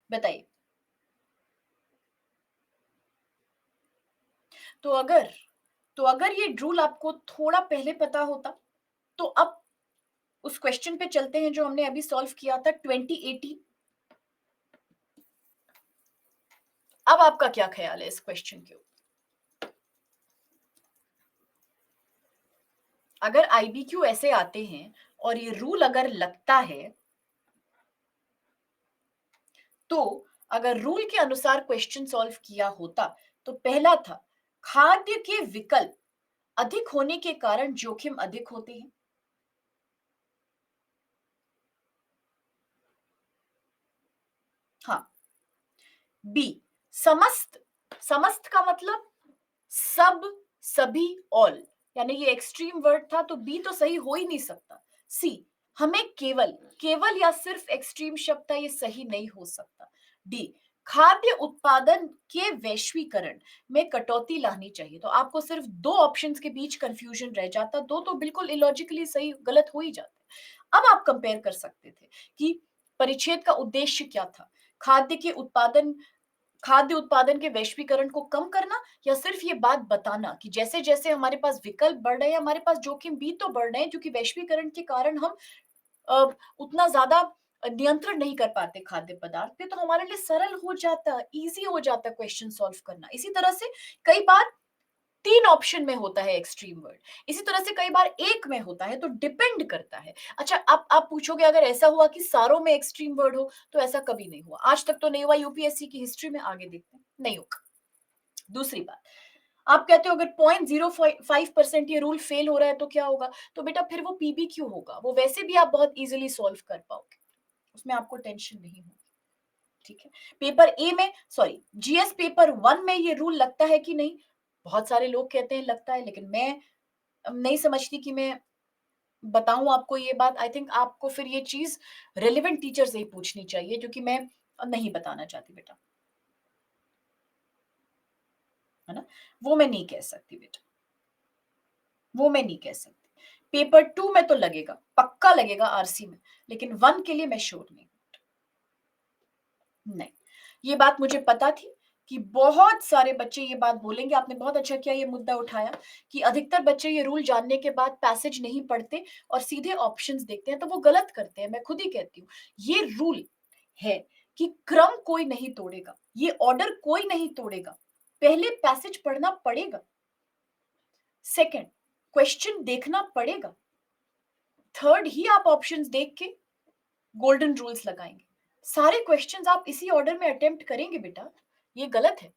बताइए। तो अगर तो अगर ये रूल आपको थोड़ा पहले पता होता, तो अब उस क्वेश्चन पे चलते हैं जो हमने अभी सॉल्व किया था 2018। अब आपका क्या ख्याल है इस क्वेश्चन के ऊपर? अगर आईबीक्यू ऐसे आते हैं और ये रूल अगर लगता है, तो अगर रूल के अनुसार क्वेश्चन सॉल्व किया होता, तो पहला था खाद्य के विकल्प अधिक होने के कारण जोखिम अधिक होते हैं। हाँ। बी, समस्त, समस्त का मतलब सब, सभी, ऑल, यानी ये एक्सट्रीम वर्ड था, तो बी तो सही हो ही नहीं सकता। सी, हमें केवल, केवल या सिर्फ एक्सट्रीम शब्द था, ये सही नहीं हो सकता। डी, खाद्य उत्पादन के वैश्वीकरण में कटौती लानी चाहिए। तो आपको सिर्फ दो ऑप्शंस के बीच कंफ्यूजन रह जाता, दो तो बिल्कुल इलॉजिकली सही गलत हो ही जाते। अब आप कंपेयर कर सकते थे कि परिच्छेद का उद्देश्य क्या था, खाद्य के उत्पादन, खाद्य उत्पादन के वैश्वीकरण को कम करना, या सिर्फ ये बात बताना कि जैसे जैसे हमारे पास विकल्प बढ़ रहे हैं, हमारे पास जोखिम भी तो बढ़ रहे हैं, क्योंकि वैश्वीकरण के कारण हम अ, उतना ज्यादा नियंत्रण नहीं कर पाते खाद्य पदार्थ पे, तो हमारे लिए सरल हो जाता, इजी हो जाता क्वेश्चन सॉल्व करना। इसी तरह से कई बार तीन ऑप्शन में होता है एक्सट्रीम वर्ड, इसी तरह से कई बार एक में होता है, तो डिपेंड करता है। अच्छा, आप पूछोगे अगर ऐसा हुआ कि सारों में एक्सट्रीम वर्ड हो, तो ऐसा कभी नहीं हुआ, आज तक तो नहीं हुआ यूपीएससी की हिस्ट्री में, आगे देखते हैं, नहीं होगा। दूसरी बात, आप कहते हो अगर 0.05% ये रूल फेल हो रहा है तो क्या होगा, तो बेटा फिर वो पीबी क्यों होगा, वो वैसे भी आप बहुत इजीली सॉल्व कर पाओगे, उसमें आपको टेंशन नहीं होगी। ठीक है। पेपर ए में, सॉरी, जीएस पेपर 1 में ये रूल लगता है कि नहीं? बहुत सारे लोग कहते हैं लगता है, लेकिन मैं नहीं समझती कि मैं बताऊं आपको ये बात। आई थिंक आपको फिर ये चीज रेलिवेंट टीचर से ही पूछनी चाहिए, जो कि मैं नहीं बताना चाहती बेटा, है ना? वो मैं नहीं कह सकती बेटा, वो मैं नहीं कह सकती। पेपर 2 में तो लगेगा, पक्का लगेगा आरसी में, लेकिन 1 के लिए मैं श्योर नहीं। नहीं, ये बात मुझे पता थी कि बहुत सारे बच्चे ये बात बोलेंगे। आपने बहुत अच्छा किया ये मुद्दा उठाया कि अधिकतर बच्चे ये रूल जानने के बाद पैसेज नहीं पढ़ते और सीधे ऑप्शंस देखते हैं, तो वो गलत करते हैं। मैं खुद ही कहती हूँ, ये रूल है कि क्रम कोई नहीं तोड़ेगा, ये ऑर्डर कोई नहीं तोड़ेगा, पहले पैसेज पढ़ना पड़ेगा, सेकंड क्वेश्चन देखना पड़ेगा, थर्ड ही आप ऑप्शंस देख के गोल्डन रूल्स लगाएंगे। सारे क्वेश्चंस आप इसी ऑर्डर में अटेम्प्ट करेंगे बेटा, ये गलत है।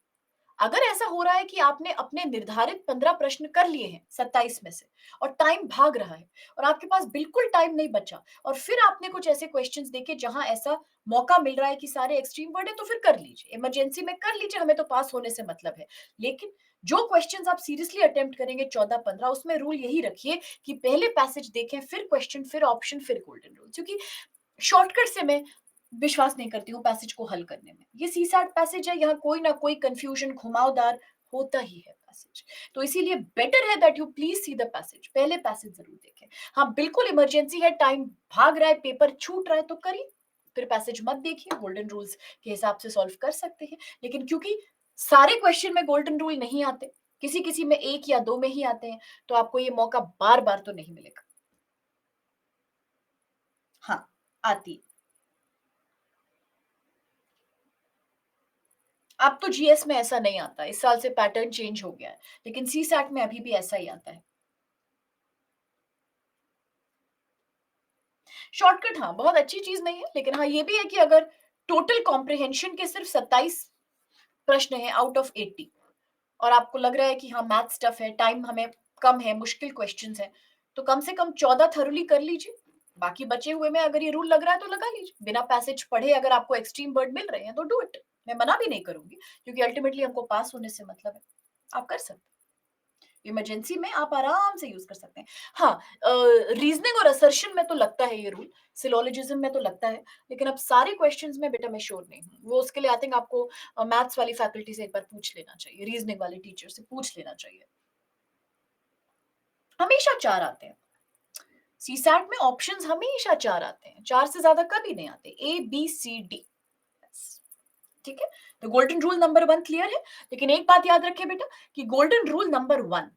अगर ऐसा हो रहा है कि आपने अपने निर्धारित 15 प्रश्न कर लिए हैं 27 में से, और टाइम भाग रहा है और आपके पास बिल्कुल टाइम नहीं बचा, और फिर आपने कुछ ऐसे क्वेश्चंस देखे जहां ऐसा मौका मिल रहा है कि सारे एक्सट्रीम वर्ड है, तो फिर कर लीजिए, इमरजेंसी में कर लीजिए, हमें तो पास होने से मतलब है। लेकिन जो क्वेश्चंस आप सीरियसली अटेम्प्ट करेंगे 14-15, उसमें रूल यही रखिए कि पहले पैसेज देखें, फिर क्वेश्चन, फिर ऑप्शन, फिर गोल्डन रूल। क्योंकि शॉर्टकट से मैं विश्वास नहीं करती हूँ पैसेज को हल करने में। ये सीसैट पैसेज है, यहाँ कोई ना कोई कंफ्यूजन घुमावदार होता ही है पैसेज, तो इसीलिए बेटर है that you please see the passage, पहले पैसेज जरूर देखें। हाँ, बिल्कुल इमरजेंसी है, टाइम भाग रहा है, पेपर छूट रहा है, तो करिए, फिर पैसेज मत देखिए, गोल्डन रूल्स के हिसाब से सॉल्व कर सकते हैं। लेकिन क्योंकि सारे क्वेश्चन में गोल्डन रूल नहीं आते, किसी किसी में एक या दो में ही आते हैं, तो आपको ये मौका बार बार तो नहीं मिलेगा। हाँ, आती है। अब तो जीएस में ऐसा नहीं आता, इस साल से पैटर्न चेंज हो गया है, लेकिन सी सैट में अभी भी ऐसा ही आता है। शॉर्टकट, हाँ, बहुत अच्छी चीज नहीं है, लेकिन हाँ ये भी है कि अगर टोटल कॉम्प्रिहेंशन के सिर्फ 27 प्रश्न है आउट ऑफ 80, और आपको लग रहा है कि हाँ मैथ्स टफ है, टाइम हमें कम है, मुश्किल क्वेश्चंस है, तो कम से कम 14 थरोली कर लीजिए। बाकी बचे हुए में अगर ये रूल लग रहा है तो लगा लीजिए, बिना पैसेज पढ़े अगर आपको एक्सट्रीम वर्ड मिल रहे हैं तो डू इट, मैं मना भी नहीं करूंगी, क्योंकि अल्टीमेटली हमको पास होने से मतलब है। आप कर सकते, इमरजेंसी में आप आराम से यूज कर सकते हैं। हाँ, रीजनिंग और असर्शन में तो लगता है ये रूल, सिलोलॉजिज्म में तो लगता है, लेकिन अब सारे क्वेश्चंस में बेटा मैं श्योर नहीं हूँ। वो उसके लिए आई थिंक आपको मैथ्स वाली फैकल्टी से एक बार पूछ लेना चाहिए, रीजनिंग वाले टीचर से पूछ लेना चाहिए। हमेशा चार आते हैं, सीसैट में ऑप्शंस हमेशा चार आते हैं, चार से ज्यादा कभी नहीं आते, ए बी सी डी। ठीक है, तो गोल्डन रूल नंबर 1 क्लियर है। लेकिन एक बात याद रखिए बेटा कि गोल्डन रूल नंबर 1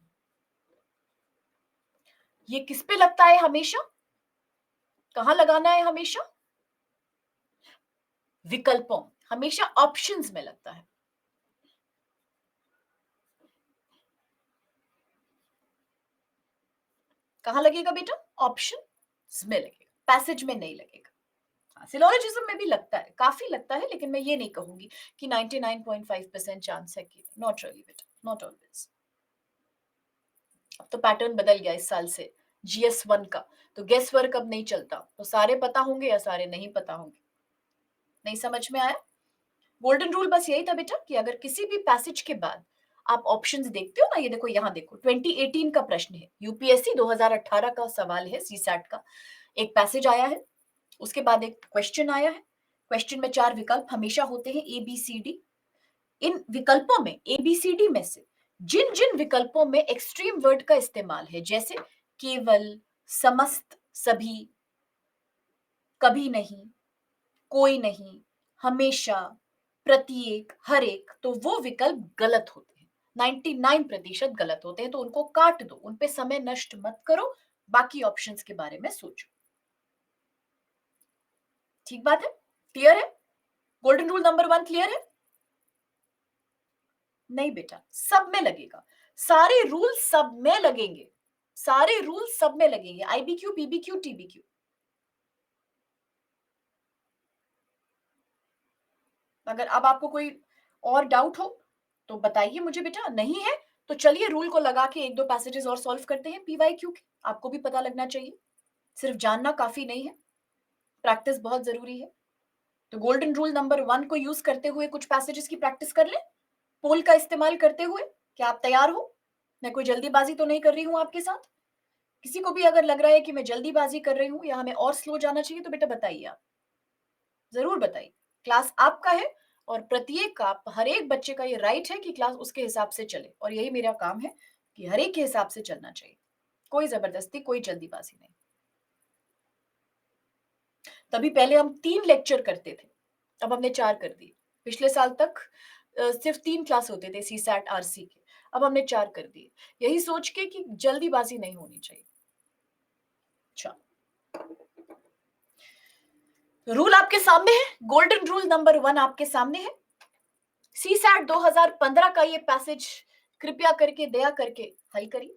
ये किस पे लगता है हमेशा? कहां लगाना है हमेशा? विकल्पों, हमेशा ऑप्शंस में लगता है। कहां लगेगा बेटा? ऑप्शन में लगेगा, पैसेज में नहीं लगेगा। सिलोजिज्म में भी लगता है, काफी लगता है, लेकिन मैं ये नहीं कहूंगी कि 99.5% चांस है कि नॉट रियली बेटा, नॉट ऑलवेज। अब तो पैटर्न बदल गया इस साल से GS1 का, तो गेस वर्क अब नहीं चलता, तो सारे पता होंगे या सारे नहीं पता होंगे। नहीं समझ में आया? गोल्डन रूल बस यही था बेटा कि अगर किसी भी पैसेज के बाद आप ऑप्शंस देखते हो ना, ये देखो यहाँ देखो 2018 का प्रश्न है, यूपीएससी 2018 का सवाल है, सीसैट का। एक पैसेज आया है, उसके बाद एक क्वेश्चन आया है। क्वेश्चन में 4 विकल्प हमेशा होते हैं, ABCD। इन विकल्पों में ABCD में से जिन जिन विकल्पों में एक्सट्रीम वर्ड का इस्तेमाल है, जैसे केवल, समस्त, सभी, कभी नहीं, कोई नहीं, हमेशा, प्रत्येक, हर एक, तो वो विकल्प गलत होते हैं। 99% गलत होते हैं, तो उनको काट दो, उन पे समय नष्ट मत करो, बाकी ऑप्शंस के बारे में सोचो। ठीक बात है? क्लियर है? गोल्डन रूल नंबर 1 क्लियर है? नहीं बेटा, सब में लगेगा। सारे रूल सब में लगेंगे, सारे रूल सब में लगेंगे, IBQ, PBQ, TBQ। अगर अब आपको कोई और डाउट हो तो बताइए मुझे बेटा, नहीं है तो चलिए रूल को लगा के एक दो पैसेजेस और सॉल्व करते हैं PYQ के। आपको भी पता लगना चाहिए, सिर्फ जानना काफी नहीं है, प्रैक्टिस बहुत जरूरी है। तो गोल्डन रूल नंबर 1 को यूज करते हुए कुछ पैसेजेस की प्रैक्टिस कर ले, पोल का इस्तेमाल करते हुए। क्या आप तैयार हो? मैं कोई जल्दीबाजी तो नहीं कर रही हूं आपके साथ? किसी को भी अगर लग रहा है कि मैं जल्दीबाजी कर रही हूं या हमें और स्लो जाना चाहिए तो बेटा बताइए, आप जरूर बताइए। क्लास आपका है और प्रत्येक का, हर एक बच्चे का ये राइट है कि क्लास उसके हिसाब से चले, और यही मेरा काम है कि हर एक के हिसाब से चलना चाहिए, कोई जबरदस्ती, कोई जल्दीबाजी नहीं। तभी पहले हम 3 लेक्चर करते थे, अब हमने 4 कर दिए। पिछले साल तक सिर्फ 3 क्लास होते थे CSAT RC के, अब हमने 4 कर दिए, यही सोच के कि जल्दीबाजी नहीं होनी चाहिए। अच्छा, रूल आपके सामने है, गोल्डन रूल नंबर 1 आपके सामने है। CSAT 2015 का ये पैसेज कृपया करके, दया करके हल करिए।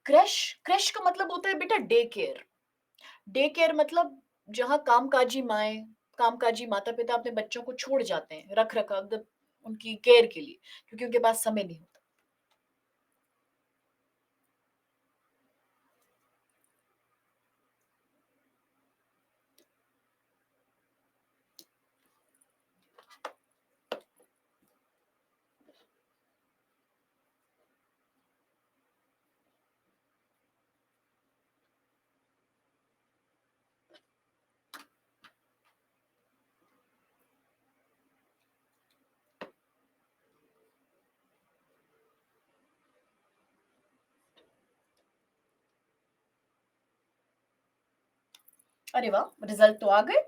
क्रश, क्रश का मतलब होता है बेटा डे केयर। डे केयर मतलब जहां कामकाजी माएँ, कामकाजी माता पिता अपने बच्चों को छोड़ जाते हैं रख रखाव, उनकी केयर के लिए, क्योंकि उनके पास समय नहीं होता। अरे वाह, रिजल्ट तो आ गए।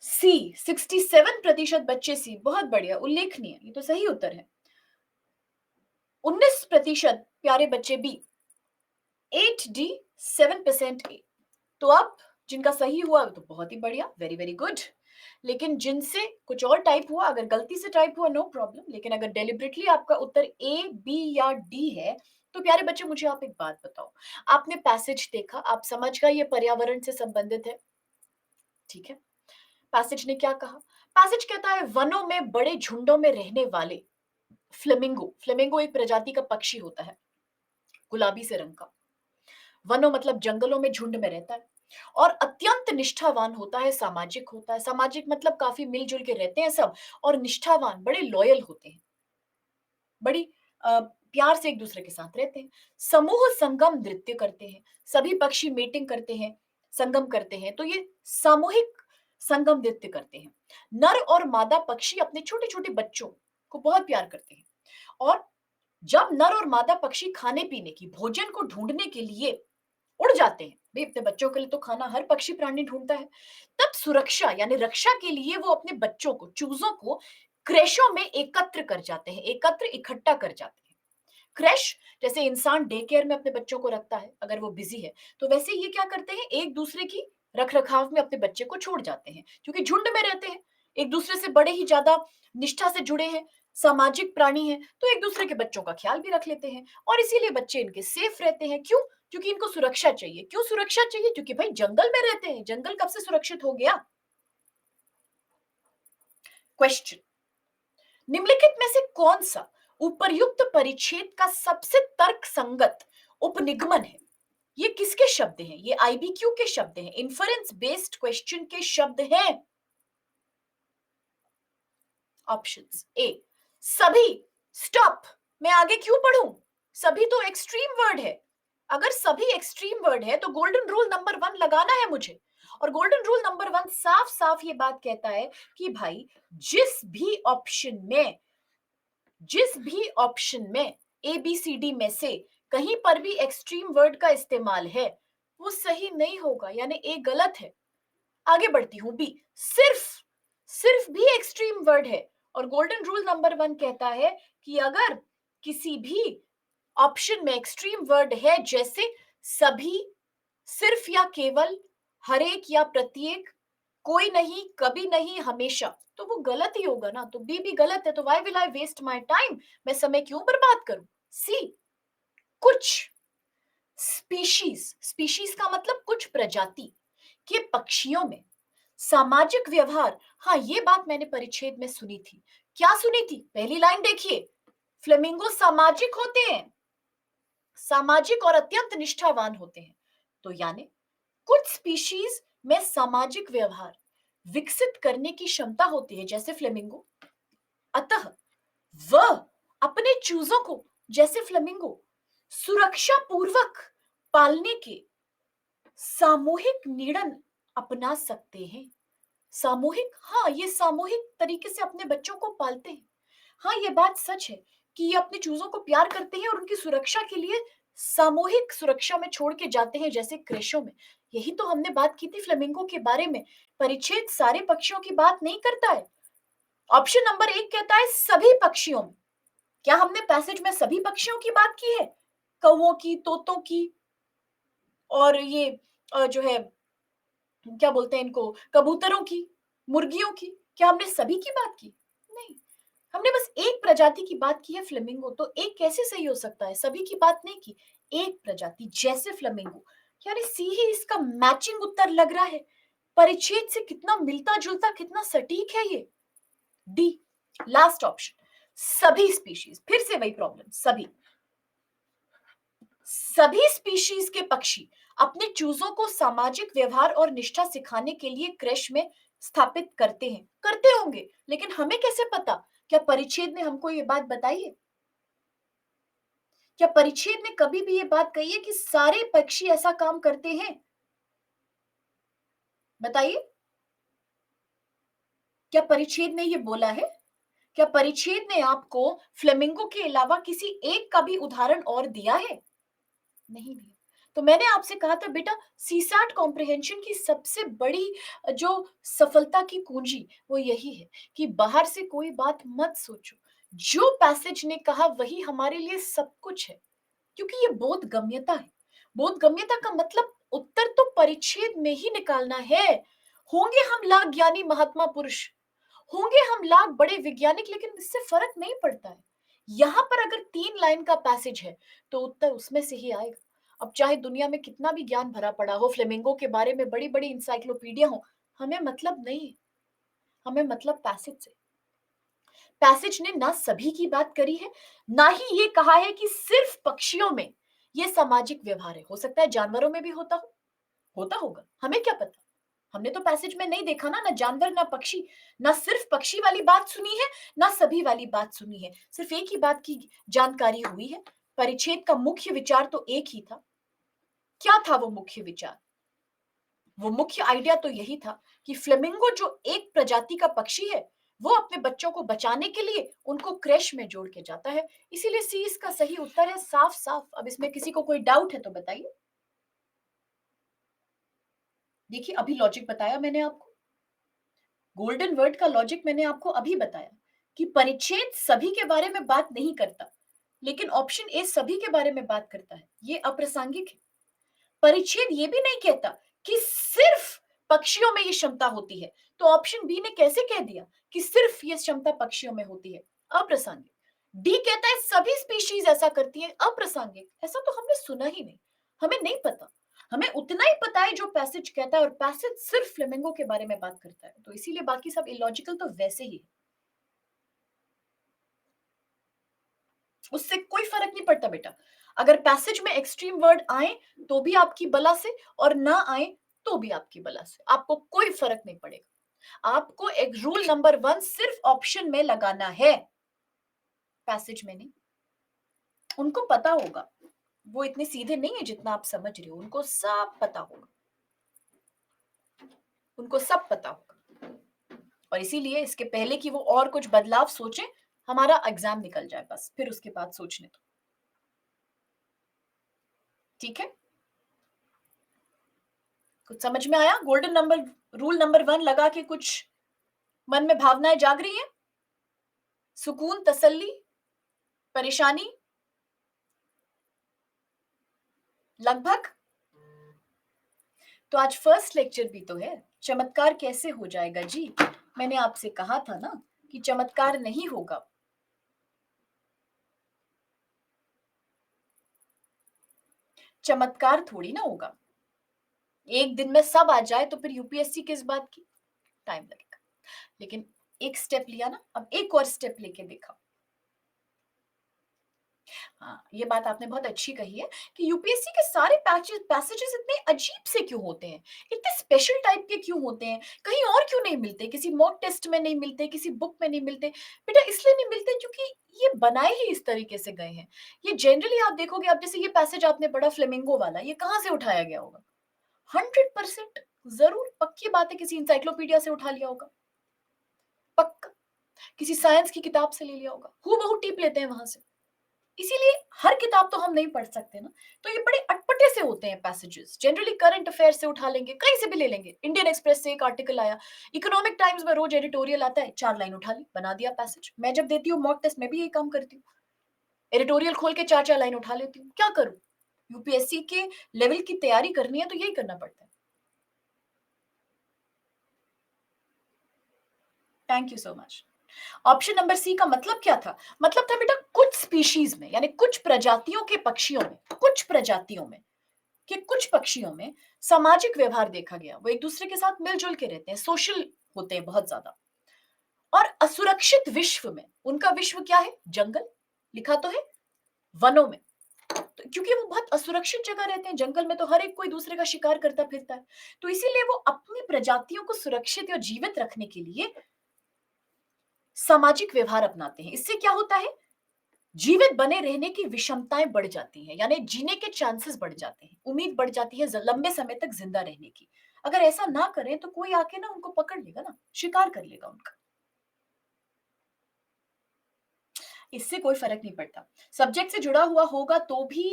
सी 67% बच्चे सी, बहुत बढ़िया, उल्लेखनीय, ये तो सही उत्तर है। 19% प्यारे बच्चे बी, 8D 7% ए। तो अब जिनका सही हुआ तो बहुत ही बढ़िया, वेरी वेरी गुड। लेकिन जिनसे कुछ और टाइप हुआ, अगर गलती से टाइप हुआ नो प्रॉब्लम, लेकिन अगर डेलिबरेटली आपका उत्तर ए, बी या डी है, तो प्यारे बच्चे मुझे आप एक बात बताओ, आपने पैसेज देखा, आप समझ गए ये पर्यावरण से संबंधित है, ठीक है। पैसेज ने क्या कहा? पैसेज कहता है वनों में बड़े झुंडों में रहने वाले फ्लेमिंगो, फ्लेमिंगो एक प्रजाति का पक्षी होता है, गुलाबी से रंग का, वनों मतलब जंगलों में झुंड में रहता है और अत्यंत निष्ठावान होता है, सामाजिक होता है, सामाजिक मतलब काफी मिलजुल के रहते हैं सब, और निष्ठावान, बड़े लॉयल होते हैं, बड़ी प्यार से एक दूसरे के साथ रहते हैं। समूह संगम नृत्य करते हैं, सभी पक्षी मेटिंग करते हैं, संगम करते हैं, तो ये सामूहिक संगम नृत्य करते हैं। नर और मादा पक्षी अपने छोटे छोटे बच्चों को बहुत प्यार करते हैं, और जब नर और मादा पक्षी खाने पीने की, भोजन को ढूंढने के लिए उड़ जाते हैं, भाई अपने बच्चों के लिए तो खाना हर पक्षी प्राणी ढूंढता है, तब सुरक्षा यानी रक्षा के लिए वो अपने बच्चों को, चूजों को क्रैशों में एकत्र कर जाते हैं, एकत्र इकट्ठा कर जाते हैं। क्रैश, जैसे इंसान डे केयर में अपने बच्चों को रखता है अगर वो बिजी है, तो वैसे ये क्या करते हैं, एक दूसरे की रख रखाव में अपने बच्चे को छोड़ जाते हैं, क्योंकि झुंड में रहते हैं, एक दूसरे से बड़े ही ज्यादा निष्ठा से जुड़े हैं, सामाजिक प्राणी हैं, तो एक दूसरे के बच्चों का ख्याल भी रख लेते हैं, और इसीलिए बच्चे इनके सेफ रहते हैं। क्यों? क्योंकि इनको सुरक्षा चाहिए। क्यों सुरक्षा चाहिए? क्योंकि भाई जंगल में रहते हैं, जंगल कब से सुरक्षित हो गया? क्वेश्चन, निम्नलिखित में से कौन सा उपर्युक्त परिच्छेद का सबसे तर्क संगत उपनिगमन है? ये किसके शब्द हैं? ये आईबीक्यू के शब्द हैं, इन्फरेंस बेस्ड क्वेश्चन के शब्द हैं। ऑप्शंस, ए सभी, स्टॉप, मैं आगे क्यों पढ़ूं, सभी तो एक्सट्रीम वर्ड है, अगर सभी एक्सट्रीम वर्ड है तो गोल्डन रूल नंबर 1 लगाना है मुझे, और गोल्डन रूल नंबर 1 साफ साफ ये बात कहता है कि भाई जिस भी ऑप्शन में, जिस भी ऑप्शन में ए बी सी डी में से कहीं पर भी एक्सट्रीम वर्ड का इस्तेमाल है वो सही नहीं होगा, यानी ए गलत है। आगे बढ़ती हूं, बी सिर्फ, सिर्फ भी एक्सट्रीम वर्ड है, और गोल्डन रूल नंबर 1 कहता है कि अगर किसी भी ऑप्शन में एक्सट्रीम वर्ड है, जैसे सभी, सिर्फ या केवल, हर एक या प्रत्येक, कोई नहीं, कभी नहीं, हमेशा, तो वो गलत ही होगा ना, तो बी भी गलत है, तो why will I waste my time, मैं समय क्यों बर्बाद करूं। सी कुछ स्पीशीज, स्पीशीज का मतलब कुछ प्रजाति के पक्षियों में सामाजिक व्यवहार, हाँ ये बात मैंने परिच्छेद में सुनी थी। क्या सुनी थी? पहली लाइन देखिए, फ्लेमिंगो सामाजिक होते हैं, सामाजिक और अत्यंत निष्ठावान होते हैं, तो यानी कुछ स्पीशीज में सामाजिक व्यवहार विकसित करने की क्षमता होती है, जैसे फ्लेमिंगो, अतः वह अपने चूजों को, जैसे फ्लेमिंगो, सुरक्षा पूर्वक पालने के सामूहिक निर्णय अपना सकते हैं। सामूहिक, हाँ ये सामूहिक तरीके से अपने बच्चों को पालते हैं। हाँ ये बात सच है कि ये अपने चूजों को प्यार करते हैं और उनकी सुरक्षा के लिए सामूहिक सुरक्षा में छोड़ के जाते हैं, जैसे क्रेशों में। यही तो हमने बात की थी फ्लेमिंगो के बारे में। परिच्छेद सारे पक्षियों की बात नहीं करता है। ऑप्शन नंबर 1 कहता है सभी पक्षियों में। क्या हमने पैसेज में सभी पक्षियों की बात की है? कौओं की, तोतों की, और ये जो है क्या बोलते हैं इनको, कबूतरों की, मुर्गियों की, क्या हमने सभी की बात की? नहीं, हमने बस एक प्रजाति की बात की है, फ्लेमिंगो, तो एक कैसे सही हो सकता है? सभी की बात नहीं की, एक प्रजाति जैसे फ्लेमिंगो, यानी सी ही इसका मैचिंग उत्तर लग रहा है। परिच्छेद से कितना मिलता जुलता, कितना सटीक है ये। डी लास्ट ऑप्शन, सभी स्पीशीज, फिर से वही प्रॉब्लम, सभी, सभी स्पीशीज के पक्षी अपने चूजों को सामाजिक व्यवहार और निष्ठा सिखाने के लिए क्रैश में स्थापित करते हैं, करते होंगे, लेकिन हमें कैसे पता? क्या परिच्छेद ने हमको ये बात बताई है? क्या परिच्छेद ने कभी भी ये बात कही है कि सारे पक्षी ऐसा काम करते हैं? बताइए, क्या परिच्छेद ने ये बोला है? क्या परिच्छेद ने आपको फ्लेमिंगो के अलावा किसी एक का भी उदाहरण और दिया है? नहीं दिया। तो मैंने आपसे कहा था बेटा, सीसैट कॉम्प्रिहेंशन की सबसे बड़ी जो सफलता की कुंजी वो यही है कि बाहर से कोई बात मत सोचो, जो पैसेज ने कहा वही हमारे लिए सब कुछ है, क्योंकि ये बोधगम्यता है। बोधगम्यता का मतलब उत्तर तो परिच्छेद में ही निकालना है। होंगे हम लाख ज्ञानी महात्मा पुरुष, होंगे हम लाख बड़े वैज्ञानिक, लेकिन इससे फर्क नहीं पड़ता है। यहां पर अगर 3 लाइन का पैसेज है तो उत्तर उसमें से ही आएगा। अब चाहे दुनिया में कितना भी ज्ञान भरा पड़ा हो, फ्लेमिंगो के बारे में बड़ी बड़ी इंसाइक्लोपीडिया हो, हमें मतलब नहीं है। हमें मतलब पैसेज से। पैसेज ने ना सभी की बात करी है, ना ही ये कहा है कि सिर्फ पक्षियों में ये सामाजिक व्यवहार है। हो सकता है जानवरों में भी होता हो, होता होगा, हमें क्या पता। हमने तो पैसेज में नहीं देखा ना जानवर ना पक्षी। ना सिर्फ पक्षी वाली बात सुनी है, ना सभी वाली बात सुनी है। सिर्फ एक ही बात की जानकारी हुई है। परिच्छेद का मुख्य विचार तो एक ही था। क्या था वो मुख्य विचार? वो मुख्य आइडिया तो यही था कि फ्लेमिंगो जो एक प्रजाति का पक्षी है, वो अपने बच्चों को बचाने के लिए उनको क्रैश में जोड़ के जाता है। इसीलिए सी इसका सही उत्तर है, साफ साफ। अब इसमें किसी को कोई डाउट है तो बताइए। देखिए, अभी लॉजिक बताया मैंने आपको, गोल्डन वर्ड का लॉजिक मैंने आपको अभी बताया कि परिच्छेद सभी के बारे में बात नहीं करता, लेकिन ऑप्शन ए सभी के बारे में बात करता है। ये अप्रासंगिक है। परिच्छेद ये भी नहीं कहता कि सिर्फ पक्षियों में ये क्षमता होती है, तो ऑप्शन बी ने कैसे कह दिया कि सिर्फ ये क्षमता पक्षियों में होती है? अप्रासंगिक। डी कहता है सभी स्पीशीज ऐसा करती है, अप्रासंगिक। ऐसा तो हमने सुना ही नहीं, हमें नहीं पता। हमें उतना ही पता है जो पैसेज कहता है, और पैसेज सिर्फ फ्लेमिंगो के बारे में बात करता है, तो इसीलिए बाकी सब इलॉजिकल तो वैसे ही है। उससे कोई फर्क नहीं पड़ता बेटा। अगर पैसेज में एक्सट्रीम वर्ड आए तो भी आपकी बला से, और ना आए तो भी आपकी बला से, आपको कोई फर्क नहीं पड़ेगा। आपको एक रूल नंबर 1 सिर्फ ऑप्शन में लगाना है, पैसेज में नहीं। उनको पता होगा, वो इतने सीधे नहीं है जितना आप समझ रहे हो। उनको सब पता होगा, उनको सब पता होगा। और इसीलिए इसके पहले कि वो और कुछ बदलाव सोचे, हमारा एग्जाम निकल जाए बस, फिर उसके बाद सोचने दो। ठीक है, कुछ समझ में आया? गोल्डन नंबर रूल नंबर 1 लगा के कुछ मन में भावनाएं जाग रही हैं? सुकून, तसल्ली, परेशानी, लगभग। तो आज फर्स्ट लेक्चर भी तो है। चमत्कार कैसे हो जाएगा जी? मैंने आपसे कहा था ना कि चमत्कार नहीं होगा। चमत्कार थोड़ी ना होगा। एक दिन में सब आ जाए तो फिर यूपीएससी किस बात की? टाइम लगेगा। लेकिन एक स्टेप लिया ना, अब एक और स्टेप लेके देखा। हाँ, ये बात आपने बहुत अच्छी कही है कि यूपीएससी के सारे पैसेजेस इतने अजीब से क्यों होते हैं, इतने स्पेशल टाइप के क्यों होते हैं, कहीं और क्यों नहीं मिलते, किसी मॉक टेस्ट में नहीं मिलते, किसी बुक में नहीं मिलते। बेटा इसलिए नहीं मिलते क्योंकि ये बनाए ही इस तरीके से गए हैं। ये जनरली आप देखोगे, अब जैसे ये पैसेज आपने पढ़ा फ्लेमिंगो वाला, ये कहाँ से उठाया गया होगा? 100% जरूर पक्की बात है, किसी इंसाइक्लोपीडिया से उठा लिया होगा, पक्का किसी साइंस की किताब से ले लिया होगा, हूबहू टिप लेते हैं वहां से। इसीलिए हर किताब तो हम नहीं पढ़ सकते ना, तो ये बड़े अटपटे से होते हैं पैसेजेस। जनरली करंट अफेयर से उठा लेंगे, कहीं से भी ले लेंगे। इंडियन एक्सप्रेस से एक आर्टिकल आया, इकोनॉमिक टाइम्स में रोज एडिटोरियल आता है, 4 लाइन उठा ली, बना दिया पैसेज। मैं जब देती हूँ मॉक टेस्ट में भी यही काम करती हूँ, एडिटोरियल खोल के 4 4 लाइन उठा लेती हूँ। क्या करूँ? यूपीएससी के लेवल की तैयारी करनी है तो यही करना पड़ता है। Thank you so much. Option number C का मतलब क्या था? मतलब था बेटा कुछ स्पीशीज में, यानी कुछ प्रजातियों के पक्षियों में, कुछ प्रजातियों में कि कुछ पक्षियों में सामाजिक व्यवहार देखा गया। वो एक दूसरे के साथ मिलजुल के रहते हैं, सोशल होते हैं बहुत ज्यादा। और असुरक्षित विश्व में, उनका विश्व क्या है? जंगल। लिखा तो है वनों में। तो क्योंकि वो बहुत असुरक्षित जगह रहते हैं, जंगल में तो हर एक कोई दूसरे का शिकार करता फिरता है, तो इसीलिए वो अपनी प्रजातियों को सुरक्षित या जीवित रखने के लिए सामाजिक व्यवहार अपनाते हैं। इससे क्या होता है? जीवित बने रहने की विषमताएं बढ़ जाती हैं, यानी जीने के चांसेस बढ़ जाते हैं, उम्मीद बढ़ जाती है लंबे समय तक जिंदा रहने की। अगर ऐसा ना करें तो कोई आके ना उनको पकड़ लेगा ना, शिकार कर लेगा उनका। इससे कोई फर्क नहीं पड़ता। सब्जेक्ट से जुड़ा हुआ होगा तो भी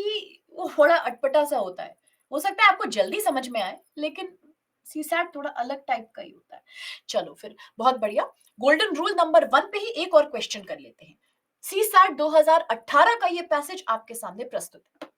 वो थोड़ा अटपटा सा होता है। हो सकता है आपको जल्दी समझ में आए, लेकिन सीसैट थोड़ा अलग टाइप का ही होता है। चलो फिर, बहुत बढ़िया। गोल्डन रूल नंबर 1 पे ही एक और क्वेश्चन कर लेते हैं। सीसैट 2018 का ये पैसेज आपके सामने प्रस्तुत है।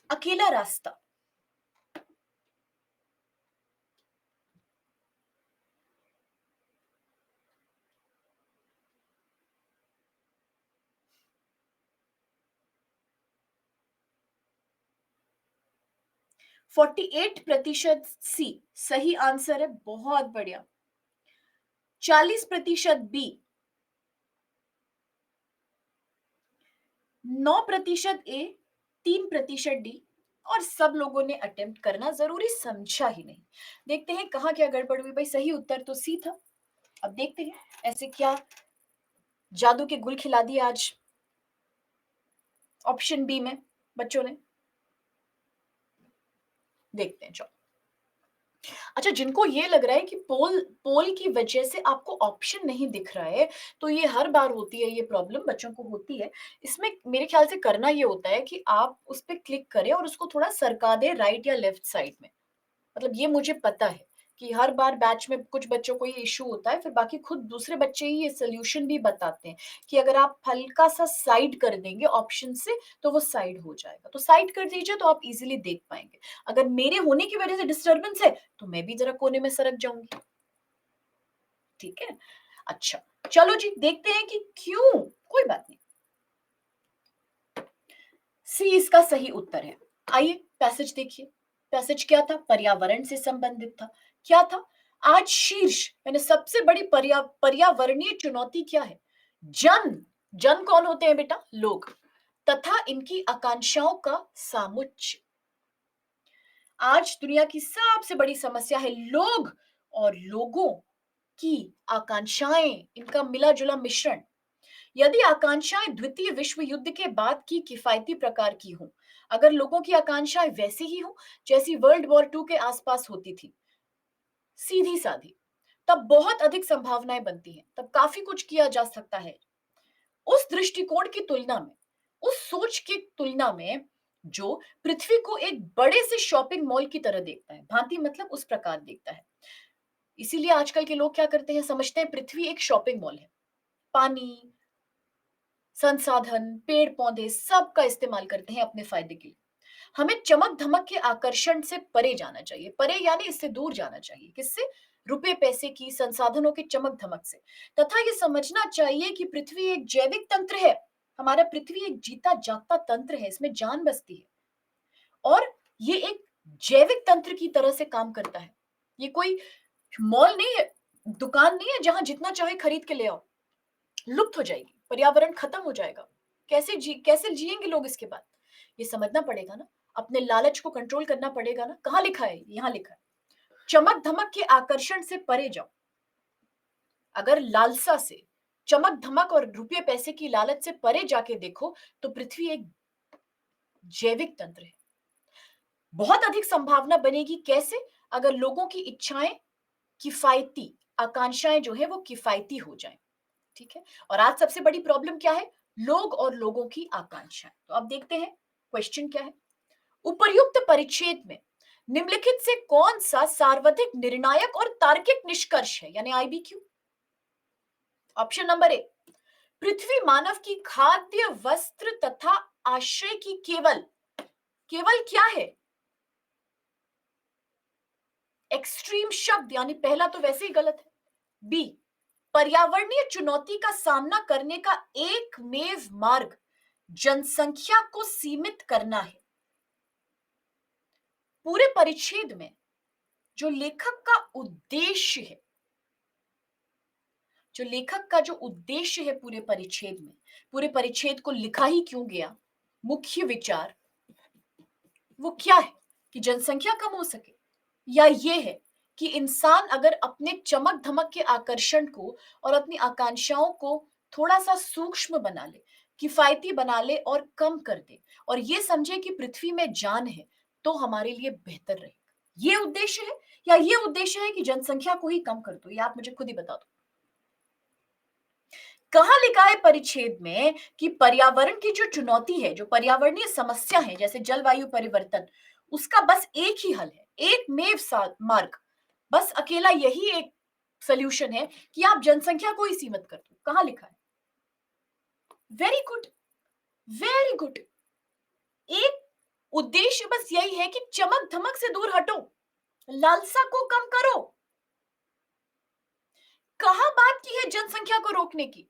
अकेला रास्ता। 48% सी सही आंसर है, बहुत बढ़िया। 40% बी, 9% ए, 3% डी, और सब लोगों ने अटेम्प्ट करना जरूरी समझा ही नहीं। देखते हैं कहाँ क्या गड़बड़ हुई भाई। सही उत्तर तो सी था। अब देखते हैं ऐसे क्या जादू के गुल खिला दिए आज ऑप्शन बी में बच्चों ने। देखते हैं चलो। अच्छा, जिनको ये लग रहा है कि पोल पोल की वजह से आपको ऑप्शन नहीं दिख रहा है, तो ये हर बार होती है, ये प्रॉब्लम बच्चों को होती है। इसमें मेरे ख्याल से करना ये होता है कि आप उस पे क्लिक करें और उसको थोड़ा सरका दें राइट या लेफ्ट साइड में। मतलब ये मुझे पता है कि हर बार बैच में कुछ बच्चों को ये इश्यू होता है, फिर बाकी खुद दूसरे बच्चे ही ये सॉल्यूशन भी बताते हैं कि अगर आप हल्का सा साइड कर देंगे ऑप्शन से तो वो साइड हो जाएगा। तो साइड कर दीजिए तो आप इजीली देख पाएंगे। अगर मेरे होने की वजह से डिस्टरबेंस है तो मैं भी जरा कोने में सरक जाऊंगी। ठीक है, अच्छा चलो जी, देखते हैं कि क्यों। कोई बात नहीं, सी इसका सही उत्तर है। आइए पैसेज देखिए। पैसेज क्या था? पर्यावरण से संबंधित था। क्या था? आज शीर्ष यानी सबसे बड़ी पर्यावरणीय चुनौती क्या है? जन। जन कौन होते हैं बेटा? लोग। तथा इनकी आकांक्षाओं का सामुच्य। आज दुनिया की सबसे बड़ी समस्या है लोग और लोगों की आकांक्षाएं, इनका मिला जुला मिश्रण। यदि आकांक्षाएं द्वितीय विश्व युद्ध के बाद की किफायती प्रकार की हों, अगर लोगों की आकांक्षाएं वैसी ही हों जैसी वर्ल्ड वॉर 2 के आसपास होती थी, सीधी साधी, तब बहुत अधिक संभावनाएं बनती हैं, तब काफी कुछ किया जा सकता है। उस दृष्टिकोण की तुलना में, उस सोच की तुलना में जो पृथ्वी को एक बड़े से शॉपिंग मॉल की तरह देखता है, भांति मतलब उस प्रकार देखता है। इसीलिए आजकल के लोग क्या करते हैं, समझते हैं पृथ्वी एक शॉपिंग मॉल है। पानी, संसाधन, पेड़ पौधे सब का इस्तेमाल करते हैं अपने फायदे के लिए। हमें चमक धमक के आकर्षण से परे जाना चाहिए। परे यानी इससे दूर जाना चाहिए। किससे? रुपए पैसे की, संसाधनों की चमक धमक से। तथा ये समझना चाहिए कि पृथ्वी एक जैविक तंत्र है। हमारा पृथ्वी एक जीता जागता तंत्र है, इसमें जान बसती है और ये एक जैविक तंत्र की तरह से काम करता है। ये कोई मॉल नहीं है, दुकान नहीं है जहां जितना चाहे खरीद के ले आओ। लुप्त हो जाएगी, पर्यावरण खत्म हो जाएगा। कैसे जिएंगे लोग इसके बाद? ये समझना पड़ेगा ना। अपने लालच को कंट्रोल करना पड़ेगा ना। कहाँ लिखा है? यहाँ लिखा है, चमक धमक के आकर्षण से परे जाओ। अगर लालसा से, चमक धमक और रुपये पैसे की लालच से परे जाके देखो तो पृथ्वी एक जैविक तंत्र है। बहुत अधिक संभावना बनेगी कैसे? अगर लोगों की इच्छाएं किफायती, आकांक्षाएं जो है वो किफायती हो जाएं। ठीक है, और आज सबसे बड़ी प्रॉब्लम क्या है? लोग और लोगों की आकांक्षाएं। तो अब देखते हैं क्वेश्चन क्या है। उपर्युक्त परिच्छेद में निम्नलिखित से कौन सा सर्वाधिक निर्णायक और तार्किक निष्कर्ष है, यानी आईबीक्यू? ऑप्शन नंबर ए, पृथ्वी मानव की खाद्य, वस्त्र तथा आश्रय की केवल केवल क्या है? एक्सट्रीम शब्द, यानी पहला तो वैसे ही गलत है। बी, पर्यावरणीय चुनौती का सामना करने का एकमेव मार्ग जनसंख्या को सीमित करना है। पूरे परिच्छेद में जो लेखक का उद्देश्य है, जो लेखक का जो उद्देश्य है पूरे परिच्छेद में, पूरे परिच्छेद को लिखा ही क्यों गया, मुख्य विचार वो क्या है? कि जनसंख्या कम हो सके, या ये है कि इंसान अगर अपने चमक धमक के आकर्षण को और अपनी आकांक्षाओं को थोड़ा सा सूक्ष्म बना ले, किफायती बना ले और कम कर दे, और ये समझे कि पृथ्वी में जान है, तो हमारे लिए बेहतर रहेगा। ये उद्देश्य है, या ये उद्देश्य है कि जनसंख्या को ही कम कर दो? ये आप मुझे खुद ही बता दो। कहां लिखा है परिच्छेद में कि पर्यावरण की जो चुनौती है, जो पर्यावरणीय समस्या है जैसे जलवायु परिवर्तन, उसका बस एक ही हल है, एक मेव मार्ग, बस अकेला यही एक सोल्यूशन है कि आप जनसंख्या को ही सीमित कर दो? कहां लिखा है? Very good, very good. एक उद्देश्य बस यही है कि चमक धमक से दूर हटो, लालसा को कम करो। कहां बात की है जनसंख्या को रोकने की?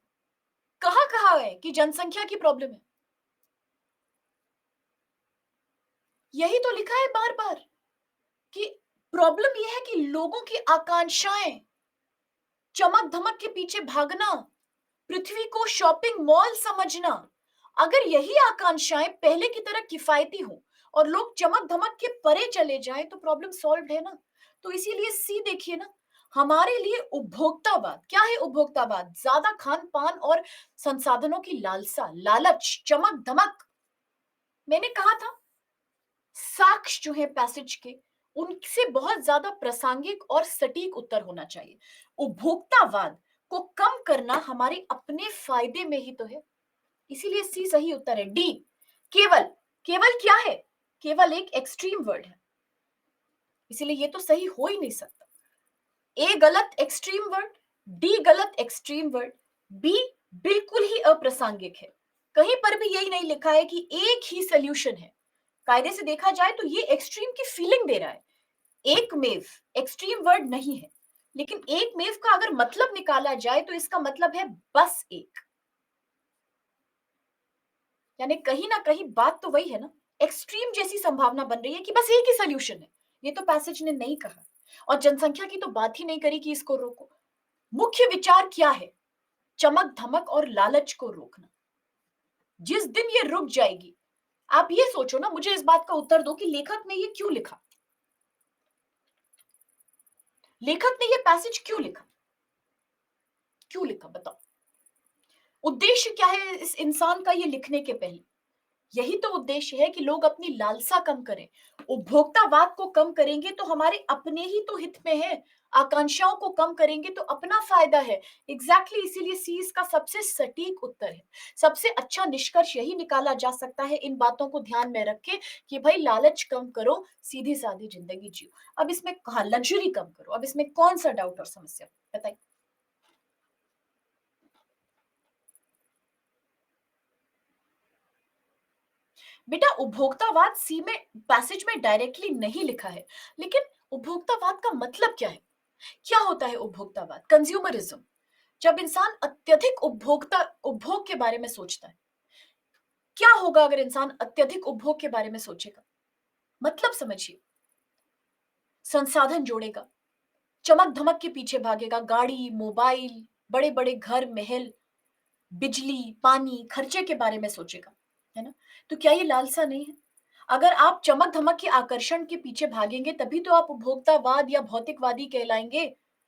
कहां कहा है कि जनसंख्या की प्रॉब्लम है? यही तो लिखा है बार बार कि प्रॉब्लम यह है कि लोगों की आकांक्षाएं, चमक धमक के पीछे भागना, पृथ्वी को शॉपिंग मॉल समझना, अगर यही आकांक्षाएं पहले की तरह किफायती हो और लोग चमक धमक के परे चले जाएं, तो प्रॉब्लम सॉल्व है ना। तो इसीलिए सी देखिए ना, हमारे लिए उपभोक्तावाद क्या है? उपभोक्तावाद ज्यादा खान पान और संसाधनों की लालसा, लालच, चमक धमक। मैंने कहा था साक्ष्य जो है पैसेज के, उनसे बहुत ज्यादा प्रासंगिक और सटीक उत्तर होना चाहिए। उपभोक्तावाद को कम करना हमारे अपने फायदे में ही तो है, इसीलिए सी सही उत्तर है। डी, केवल, केवल क्या है? केवल एक एक्सट्रीम वर्ड है, इसीलिए ये तो सही हो ही नहीं सकता। ए गलत एक्सट्रीम वर्ड, डी गलत एक्सट्रीम वर्ड, बी बिल्कुल ही अप्रासंगिक है। कहीं पर भी यही नहीं लिखा है कि एक ही सोल्यूशन है। कायदे से देखा जाए तो ये एक्सट्रीम की फीलिंग दे रहा है। एक मेव एक्सट्रीम वर्ड नहीं है, लेकिन एक मेव का अगर मतलब निकाला जाए तो इसका मतलब है बस एक, यानी कहीं ना कहीं बात तो वही है ना। एक्सट्रीम जैसी संभावना बन रही है कि बस एक ही सोल्यूशन है। ये तो पैसेज ने नहीं कहा, और जनसंख्या की तो बात ही नहीं करी कि इसको रोको। मुख्य विचार क्या है? चमक धमक और लालच को रोकना। जिस दिन ये रुक जाएगी, आप ये सोचो ना, मुझे इस बात का उत्तर दो कि लेखक ने ये क्यों लिखा? लेखक ने ये पैसेज क्यों लिखा? क्यों लिखा बताओ? उद्देश्य क्या है इस इंसान का ये लिखने के पहले? यही तो उद्देश्य है कि लोग अपनी लालसा कम करें, उपभोक्तावाद को कम करेंगे तो हमारे अपने ही तो हित में है, आकांक्षाओं को कम करेंगे तो अपना फायदा है। एग्जैक्टली इसीलिए सी इसका सबसे सटीक उत्तर है। सबसे अच्छा निष्कर्ष यही निकाला जा सकता है इन बातों को ध्यान में रख के कि भाई लालच कम करो, सीधी सादी जिंदगी जियो। अब इसमें कहा लग्जरी कम करो, अब इसमें कौन सा डाउट और समस्या बताइए? बेटा उपभोक्तावाद सी में पैसेज में डायरेक्टली नहीं लिखा है, लेकिन उपभोक्तावाद का मतलब क्या है? क्या होता है उपभोक्तावाद? कंज्यूमरिज्म। जब इंसान अत्यधिक उपभोग के बारे में सोचता है, क्या होगा अगर इंसान अत्यधिक उपभोग के बारे में सोचेगा? मतलब समझिए, संसाधन जोड़ेगा, चमक धमक के पीछे भागेगा, गाड़ी, मोबाइल, बड़े बड़े घर, महल, बिजली, पानी, खर्चे के बारे में सोचेगा, है ना? तो क्या ये लालसा नहीं है? अगर आप चमक धमक के आकर्षण के पीछे भागेंगे तभी तो आप उपभोक्तावाद या भौतिकवादी कहलाएंगे,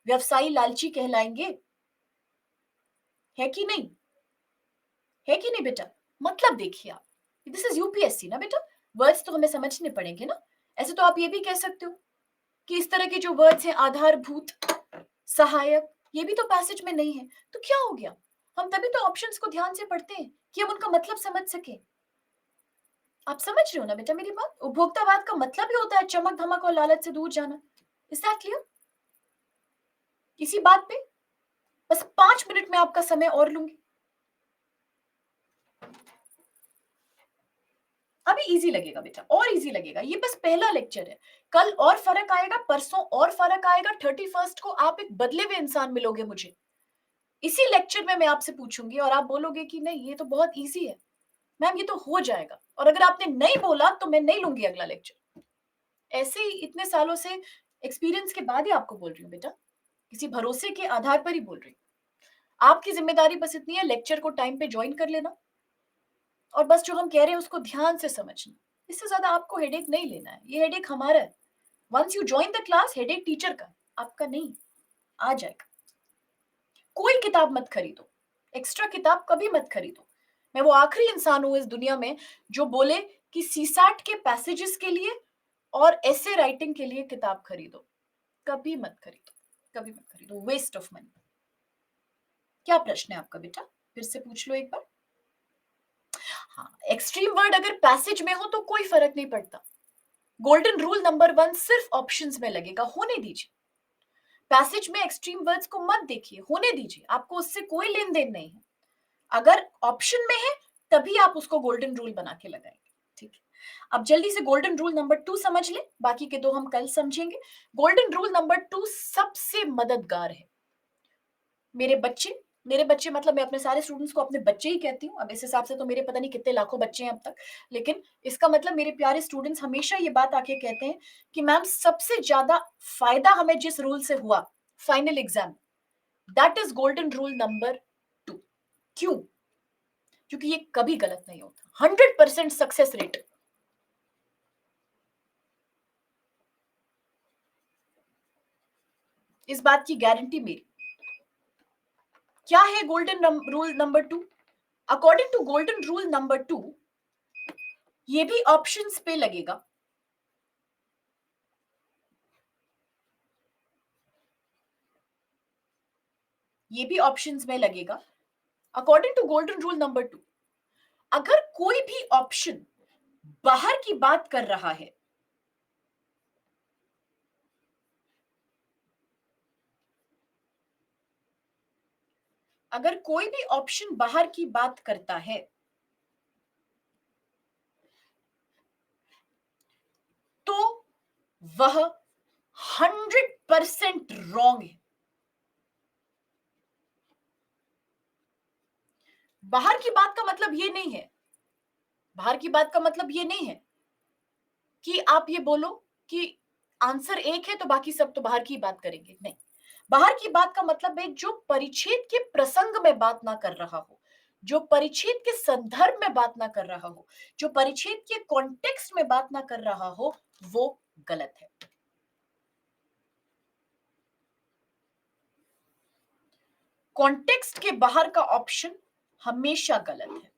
व्यवसायी लालची कहलाएंगे। है कि नहीं? है कि नहीं बेटा? मतलब देखिए आप, दिस इज यूपीएससी ना बेटा, वर्ड्स तो हमें समझने पड़ेंगे ना। ऐसे तो आप ये भी कह सकते हो कि इस तरह के जो वर्ड्स हैं आधारभूत, सहायक, ये भी तो पैसेज में नहीं है। तो क्या हो गया? हम तभी तो ऑप्शंस को ध्यान से पढ़ते हैं कि हम उनका मतलब समझ सके। आप समझ रहे हो ना बेटा मेरी बात? उपभोक्तावाद का मतलब ही होता है चमक धमक और लालच से दूर जाना। Is that clear? इसी बात पे बस 5 मिनट में आपका समय और लूंगी। अभी इजी लगेगा बेटा, और इजी लगेगा। ये बस पहला लेक्चर है। कल और फर्क आएगा, परसों और फर्क आएगा, 31 को आप एक बदले हुए इंसान मिलोगे मुझे। इसी लेक्चर में मैं आपसे पूछूंगी और आप बोलोगे कि नहीं ये तो बहुत इजी है मैम, ये तो हो जाएगा। और अगर आपने नहीं बोला तो मैं नहीं लूंगी अगला लेक्चर। ऐसे ही इतने सालों से एक्सपीरियंस के बाद ही आपको बोल रही हूँ बेटा, किसी भरोसे के आधार पर ही बोल रही हूँ। आपकी जिम्मेदारी बस इतनी है, लेक्चर को टाइम पे ज्वाइन कर लेना और बस जो हम कह रहे हैं उसको ध्यान से समझना। इससे ज्यादा आपको हेडेक नहीं लेना है, ये हेडेक हमारा है। Once you join the class, headache teacher का, आपका नहीं। आ जाएगा। कोई किताब मत खरीदो, एक्स्ट्रा किताब कभी मत खरीदो। मैं वो आखिरी इंसान हूं इस दुनिया में जो बोले कि सीसैट के पैसेजेस के लिए और ऐसे राइटिंग के लिए किताब खरीदो। कभी मत खरीदो, कभी मत खरीदो, वेस्ट ऑफ मनी। क्या प्रश्न है आपका बेटा? फिर से पूछ लो एक बार। हाँ, एक्सट्रीम वर्ड अगर पैसेज में हो तो कोई फर्क नहीं पड़ता। गोल्डन रूल नंबर 1 सिर्फ ऑप्शंस में लगेगा, होने दीजिए। पैसेज में एक्सट्रीम वर्ड्स को मत देखिए, होने दीजिए, आपको उससे कोई लेन देन नहीं है। अगर ऑप्शन में है तभी आप उसको गोल्डन रूल बना के लगाएंगे। ठीक है, अब जल्दी से गोल्डन रूल नंबर 2 समझ ले, बाकी के दो हम कल समझेंगे। गोल्डन रूल नंबर 2 सबसे मददगार है। मेरे बच्चे मतलब मैं अपने सारे स्टूडेंट्स को अपने बच्चे ही कहती हूँ। अब इस हिसाब से तो मेरे पता नहीं कितने लाखों बच्चे हैं अब तक, लेकिन इसका मतलब मेरे प्यारे स्टूडेंट्स हमेशा ये बात आके कहते हैं कि मैम सबसे ज्यादा फायदा हमें जिस रूल से हुआ final exam, that is golden rule number 2। क्यों? क्योंकि ये कभी गलत नहीं होता, 100% सक्सेस रेट। इस बात की गारंटी मेरी। क्या है golden rule number 2? According to golden rule number 2, ये भी ऑप्शंस पे लगेगा। ये भी ऑप्शंस में लगेगा। According to golden rule number 2, अगर कोई भी ऑप्शन बाहर की बात कर रहा है, अगर कोई भी ऑप्शन बाहर की बात करता है तो वह 100% रॉन्ग है। बाहर की बात का मतलब ये नहीं है, बाहर की बात का मतलब ये नहीं है कि आप ये बोलो कि आंसर एक है तो बाकी सब तो बाहर की बात करेंगे, नहीं। बाहर की बात का मतलब है जो परिच्छेद के प्रसंग में बात ना कर रहा हो, जो परिच्छेद के संदर्भ में बात ना कर रहा हो, जो परिच्छेद के कॉन्टेक्स्ट में बात ना कर रहा हो, वो गलत है। कॉन्टेक्स्ट के बाहर का ऑप्शन हमेशा गलत है।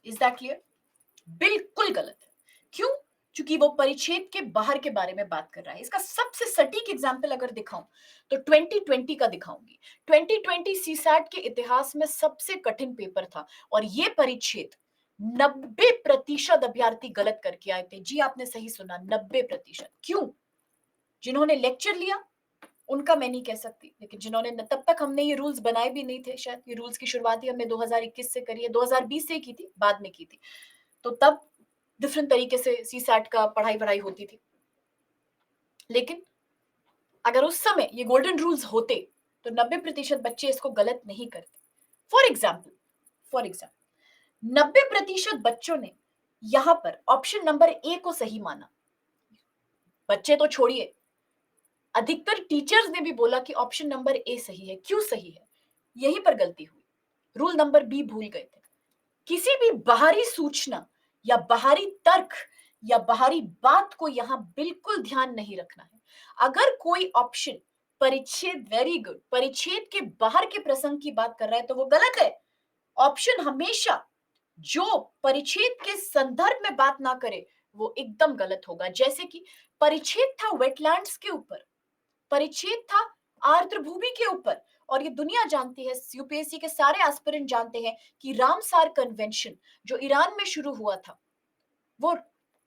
Is that clear? बिल्कुल गलत है। क्यों? क्योंकि वो परिच्छेद के बाहर के बारे में बात कर रहा है। इसका सबसे सटीक एग्जाम्पल अगर दिखाऊं तो 2020 का दिखाऊंगी। 2020 सीसैट के इतिहास में सबसे कठिन पेपर था और ये परिच्छेद 90% अभ्यर्थी गलत करके आए थे। जी आपने सही सुना, 90%। क्यों? जिन्होंने लेक्चर लिया उनका मैं नहीं कह सकती, लेकिन जिन्होंने, तब तक हमने ये रूल्स बनाए भी नहीं थे शायद। ये रूल्स की शुरुआत ही हमने 2021 से करी है, 2020 से की थी, बाद में की थी। तो तब डिफरेंट तरीके से सीसैट का पढ़ाई होती थी। लेकिन अगर उस समय ये गोल्डन रूल्स होते तो 90% बच्चे इसको गलत नहीं करते। फॉर एग्जाम्पल 90% बच्चों ने यहां पर ऑप्शन नंबर ए को सही माना। बच्चे तो छोड़िए, अधिकतर टीचर्स ने भी बोला कि ऑप्शन नंबर ए सही है। क्यों सही है? यहीं पर गलती हुई, रूल नंबर बी भूल गए थे। किसी भी बाहरी सूचना या बाहरी तर्क या बाहरी बात को यहां बिल्कुल ध्यान नहीं रखना है। अगर कोई ऑप्शन परिच्छेद, वेरी गुड, परिच्छेद के बाहर के प्रसंग की बात कर रहा है तो वो गलत है। ऑप्शन हमेशा जो परिच्छेद के संदर्भ में बात ना करे वो एकदम गलत होगा। जैसे कि परिच्छेद था वेटलैंड्स के ऊपर, परिच्छेद था आर्द्र भूमि के ऊपर, और ये दुनिया जानती है, यूपीएससी के सारे एस्पिरेंट जानते हैं कि रामसार कन्वेंशन जो ईरान में शुरू हुआ था वो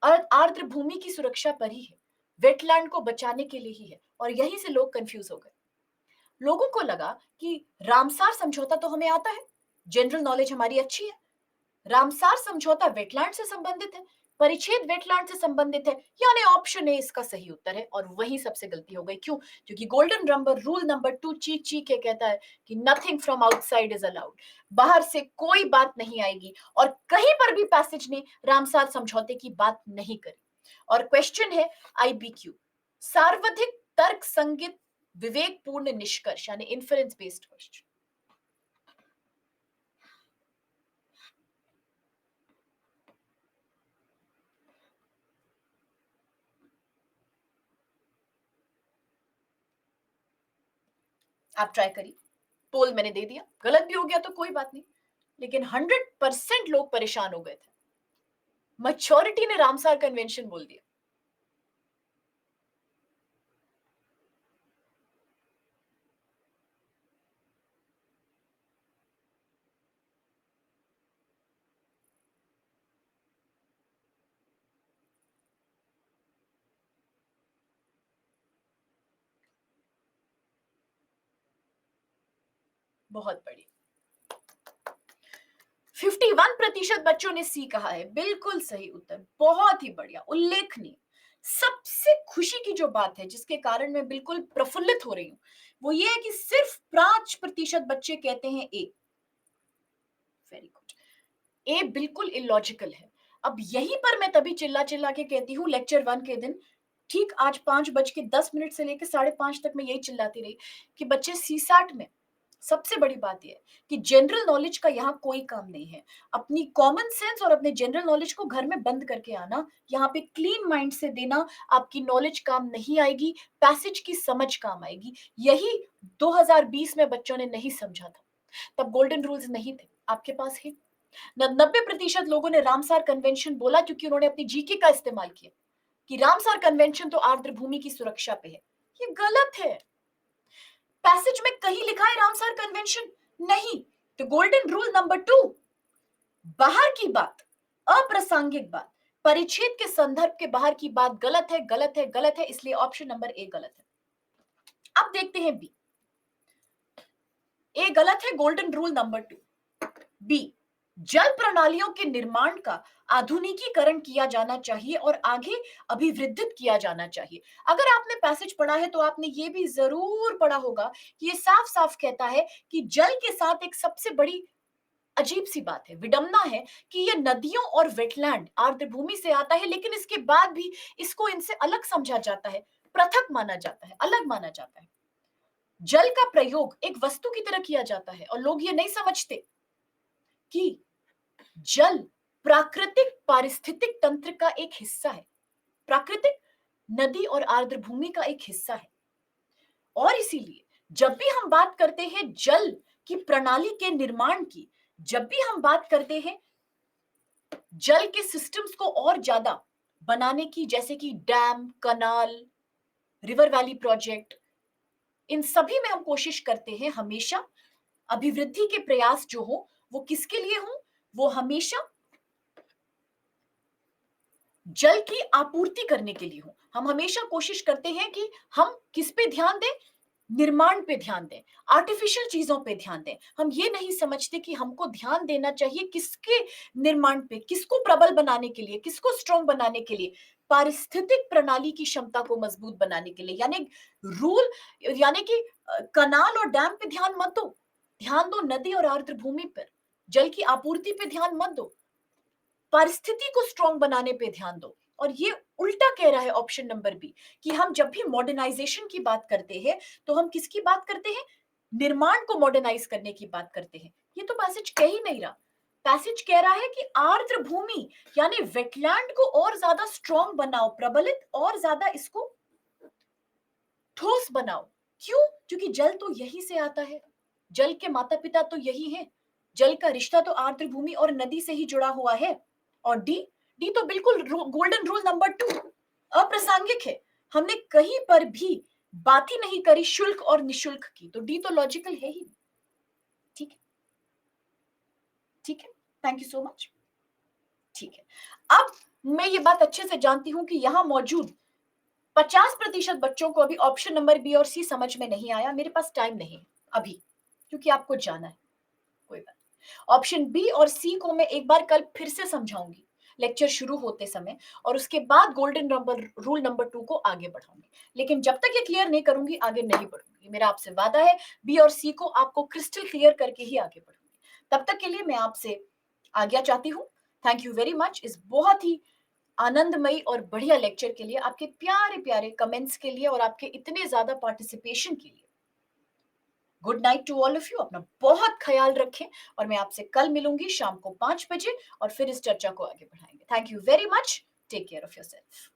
आर्द्र भूमि की सुरक्षा पर ही है, वेटलैंड को बचाने के लिए ही है, और यहीं से लोग कंफ्यूज हो गए। लोगों को लगा कि रामसार समझौता तो हमें आता है, जनरल नॉलेज हमारी अच्छी है, रामसार समझौता वेटलैंड से संबंधित है, परिच्छेद वेटलैंड से संबंधित है, यानी ऑप्शन ए इसका सही उत्तर है। और वही सबसे गलती हो गई। क्यों? क्योंकि गोल्डन नंबर रूल नंबर 2 चीख चीख के कहता है कि nothing from outside is allowed, बाहर से कोई बात नहीं आएगी, और कहीं पर भी पैसेज ने रामसार समझौते की बात नहीं करी। और क्वेश्चन है आईबीक्यू, सार्वधिक तर्क संगत विवेकपूर्ण निष्कर्ष, यानी इन्फरेंस बेस्ड क्वेश्चन। आप ट्राई करिए, पोल मैंने दे दिया, गलत भी हो गया तो कोई बात नहीं, लेकिन 100% लोग परेशान हो गए थे, मैच्योरिटी ने रामसार कन्वेंशन बोल दिया। बहुत बढ़िया, 51% बच्चों ने सी कहा है, बिल्कुल सही उत्तर, बहुत ही बढ़िया, उल्लेखनीय। सबसे खुशी की जो बात है, जिसके कारण मैं बिल्कुल प्रफुल्लित हो रही हूं, वो ये है कि सिर्फ 5% बच्चे कहते हैं ए। वेरी गुड, ए बिल्कुल इलॉजिकल है। अब यहीं पर मैं तभी चिल्ला चिल्ला के कहती हूँ लेक्चर 1 के दिन, ठीक आज 5:10 से लेकर 5:30 तक मैं यही चिल्लाती रही कि बच्चे सीसैट में सबसे बड़ी बात यह है कि जनरल नॉलेज का यहाँ कोई काम नहीं है। अपनी कॉमन सेंस और अपने जनरल नॉलेज को घर में बंद करके आना, यहाँ पे क्लीन माइंड से देना, आपकी नॉलेज काम नहीं आएगी, पैसेज की समझ काम आएगी। यही 2020 में बच्चों ने नहीं समझा था, तब गोल्डन रूल्स नहीं थे, आपके पास है। 90% लोगों ने रामसार कन्वेंशन बोला क्योंकि उन्होंने अपनी जीके का इस्तेमाल किया कि रामसार कन्वेंशन तो आर्द्र भूमि की सुरक्षा पे है। ये गलत है, पैसेज में कहीं लिखा है रामसार कन्वेंशन? नहीं। तो गोल्डन रूल नंबर 2, बाहर की बात, अप्रासंगिक बात, परिच्छेद के संदर्भ के बाहर की बात गलत है, गलत है, गलत है, इसलिए ऑप्शन नंबर ए गलत है। अब देखते हैं बी। ए गलत है, गोल्डन रूल नंबर 2। बी, जल प्रणालियों के निर्माण का आधुनिकीकरण किया जाना चाहिए और आगे अभिवृद्धित किया जाना चाहिए। अगर आपने पैसेज पढ़ा है तो आपने ये भी जरूर पढ़ा होगा कि ये साफ साफ कहता है कि जल के साथ एक सबसे बड़ी अजीब सी बात है, विडंबना है कि ये नदियों और वेटलैंड आर्द्र भूमि से आता है, लेकिन इसके बाद भी इसको इनसे अलग समझा जाता है, पृथक माना जाता है, अलग माना जाता है। जल का प्रयोग एक वस्तु की तरह किया जाता है और लोग ये नहीं समझते कि जल प्राकृतिक पारिस्थितिक तंत्र का एक हिस्सा है, प्राकृतिक नदी और आर्द्र भूमि का एक हिस्सा है। और इसीलिए जब भी हम बात करते हैं जल की प्रणाली के निर्माण की, जब भी हम बात करते हैं जल के सिस्टम्स को और ज्यादा बनाने की, जैसे कि डैम, कनाल, रिवर वैली प्रोजेक्ट, इन सभी में हम कोशिश करते हैं हमेशा अभिवृद्धि के प्रयास जो हो वो किसके लिए हो? वो हमेशा जल की आपूर्ति करने के लिए हो। हम हमेशा कोशिश करते हैं कि हम किस पे ध्यान दें? निर्माण पे ध्यान दें, आर्टिफिशियल चीजों पे ध्यान दें। हम ये नहीं समझते कि हमको ध्यान देना चाहिए किसके निर्माण पे, किसको प्रबल बनाने के लिए, किसको स्ट्रांग बनाने के लिए, पारिस्थितिक प्रणाली की क्षमता को मजबूत बनाने के लिए। यानी रूल, यानी कि कनाल और डैम पे ध्यान मत दो, ध्यान दो नदी और आर्द्र भूमि पर, जल की आपूर्ति पे ध्यान मत दो, परिस्थिति को स्ट्रांग बनाने पे ध्यान दो। और ये उल्टा कह रहा है ऑप्शन नंबर बी कि हम जब भी मॉडर्नाइजेशन की बात करते हैं तो हम किसकी बात करते हैं? निर्माण को मॉडर्नाइज करने की बात करते हैं। ये तो पैसेज कह ही नहीं रहा। पैसेज कह रहा है कि आर्द्र भूमि यानी वेटलैंड को और ज्यादा स्ट्रांग बनाओ, प्रबलित और ज्यादा इसको ठोस बनाओ। क्यों? क्योंकि जल तो यही से आता है, जल के माता पिता तो यही है, जल का रिश्ता तो आर्द्र भूमि और नदी से ही जुड़ा हुआ है। और डी, डी तो बिल्कुल गोल्डन रूल नंबर 2 अप्रासंगिक है। हमने कहीं पर भी बात ही नहीं करी शुल्क और निशुल्क की, तो डी तो लॉजिकल है ही। ठीक है, ठीक है, थैंक यू सो मच। ठीक है, अब मैं ये बात अच्छे से जानती हूं कि यहां मौजूद 50% बच्चों को अभी ऑप्शन नंबर बी और सी समझ में नहीं आया। मेरे पास टाइम नहीं है अभी, क्योंकि आपको जाना है। कोई बात, ऑप्शन बी और सी को मैं एक बार कल फिर से समझाऊंगी लेक्चर शुरू होते समय, और उसके बाद गोल्डन नंबर रूल नंबर 2 को आगे बढ़ाऊंगी। लेकिन जब तक ये क्लियर नहीं करूंगी आगे नहीं बढ़ूंगी। मेरा आपसे वादा है बी और सी को आपको क्रिस्टल क्लियर करके ही आगे बढ़ूंगी। तब तक के लिए मैं आपसे आज्ञा चाहती हूँ। थैंक यू वेरी मच इस बहुत ही आनंदमयी और बढ़िया लेक्चर के लिए, आपके प्यारे प्यारे कमेंट्स के लिए और आपके इतने ज्यादा पार्टिसिपेशन के लिए। Good night to all of you, अपना बहुत ख्याल रखें और मैं आपसे कल मिलूंगी शाम को 5 बजे और फिर इस चर्चा को आगे बढ़ाएंगे। Thank you very much, take care of yourself.